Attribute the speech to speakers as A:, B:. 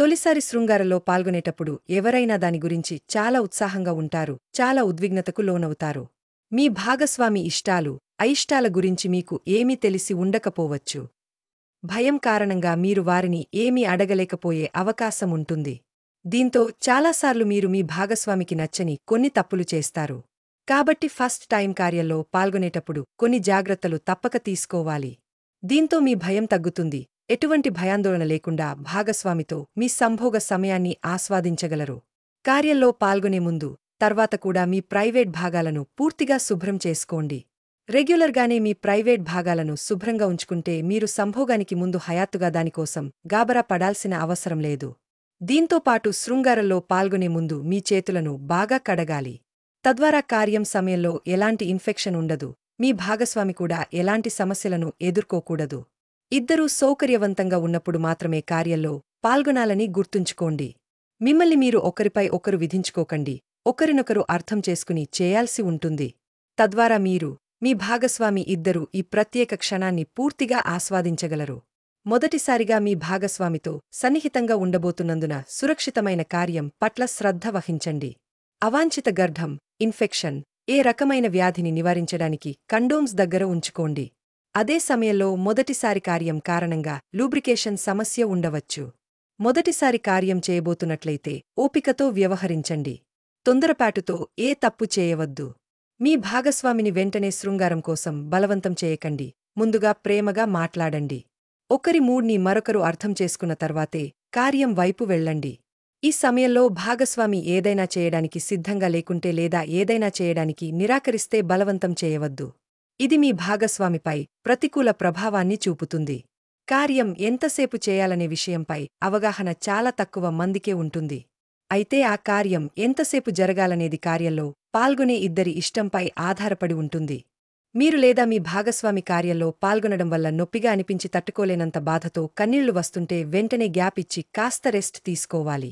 A: తొలిసారి శృంగారలో పాల్గొనేటప్పుడు ఎవరైనా దాని గురించి చాలా ఉత్సాహంగా ఉంటారు, చాలా ఉద్విగ్నతకు లోనవుతారు. మీ భాగస్వామి ఇష్టాలు, అయిష్టాల గురించి మీకు ఏమీ తెలిసి ఉండకపోవచ్చు. భయం కారణంగా మీరు వారిని ఏమీ అడగలేకపోయే అవకాశముంటుంది. దీంతో చాలాసార్లు మీరు మీ భాగస్వామికి నచ్చని కొన్ని తప్పులు చేస్తారు. కాబట్టి ఫస్ట్ టైం కార్యంలో పాల్గొనేటప్పుడు కొన్ని జాగ్రత్తలు తప్పక తీసుకోవాలి. దీంతో మీ భయం తగ్గుతుంది, ఎటువంటి భయాందోళన లేకుండా భాగస్వామితో మీ సంభోగ సమయాన్ని ఆస్వాదించగలరు. కార్యంలో పాల్గొనే ముందు, తర్వాత కూడా మీ ప్రైవేట్ భాగాలను పూర్తిగా శుభ్రం చేసుకోండి. రెగ్యులర్గానే మీ ప్రైవేట్ భాగాలను శుభ్రంగా ఉంచుకుంటే మీరు సంభోగానికి ముందు హయాత్తుగా దానికోసం గాబరా పడాల్సిన అవసరం లేదు. దీంతోపాటు శృంగారంలో పాల్గొనే ముందు మీ చేతులను బాగా కడగాలి. తద్వారా కార్యం సమయంలో ఎలాంటి ఇన్ఫెక్షన్ ఉండదు, మీ భాగస్వామి కూడా ఎలాంటి సమస్యలను ఎదుర్కోకూడదు. ఇద్దరూ సౌకర్యవంతంగా ఉన్నప్పుడు మాత్రమే కార్యంలో పాల్గొనాలని గుర్తుంచుకోండి. మిమ్మల్ని మీరు ఒకరిపై ఒకరు విధించుకోకండి, ఒకరినొకరు అర్థం చేసుకుని చేయాల్సి ఉంటుంది. తద్వారా మీరు, మీ భాగస్వామి ఇద్దరూ ఈ ప్రత్యేక క్షణాన్ని పూర్తిగా ఆస్వాదించగలరు. మొదటిసారిగా మీ భాగస్వామితో సన్నిహితంగా ఉండబోతున్నందున సురక్షితమైన కార్యం పట్ల శ్రద్ధ వహించండి. అవాంఛిత గర్భం, ఇన్ఫెక్షన్, ఏ రకమైన వ్యాధిని నివారించడానికి కండోమ్స్ దగ్గర ఉంచుకోండి. అదే సమయంలో మొదటిసారి కార్యం కారణంగా లూబ్రికేషన్ సమస్య ఉండవచ్చు. మొదటిసారి కార్యం చేయబోతున్నట్లయితే ఓపికతో వ్యవహరించండి. తొందరపాటుతో ఏ తప్పు చేయవద్దు. మీ భాగస్వామిని వెంటనే శృంగారం కోసం బలవంతం చేయకండి, ముందుగా ప్రేమగా మాట్లాడండి. ఒకరి మూడ్ని మరొకరు అర్థం చేసుకున్న తర్వాతే కార్యం వైపు వెళ్ళండి. ఈ సమయంలో భాగస్వామి ఏదైనా చేయడానికి సిద్ధంగా లేకుంటే లేదా ఏదైనా చేయడానికి నిరాకరిస్తే బలవంతం చేయవద్దు. ఇది మీ భాగస్వామిపై ప్రతికూల ప్రభావాన్ని చూపుతుంది. కార్యం ఎంతసేపు చేయాలనే విషయంపై అవగాహన చాలా తక్కువ మందికే ఉంటుంది. అయితే ఆ కార్యం ఎంతసేపు జరగాలనేది కార్యంలో పాల్గొనే ఇద్దరి ఇష్టంపై ఆధారపడి ఉంటుంది. మీరు లేదా మీ భాగస్వామి కార్యంలో పాల్గొనడం వల్ల నొప్పిగా అనిపించి తట్టుకోలేనంత బాధతో కన్నీళ్లు వస్తుంటే వెంటనే గ్యాప్ ఇచ్చి కాస్త రెస్ట్ తీసుకోవాలి.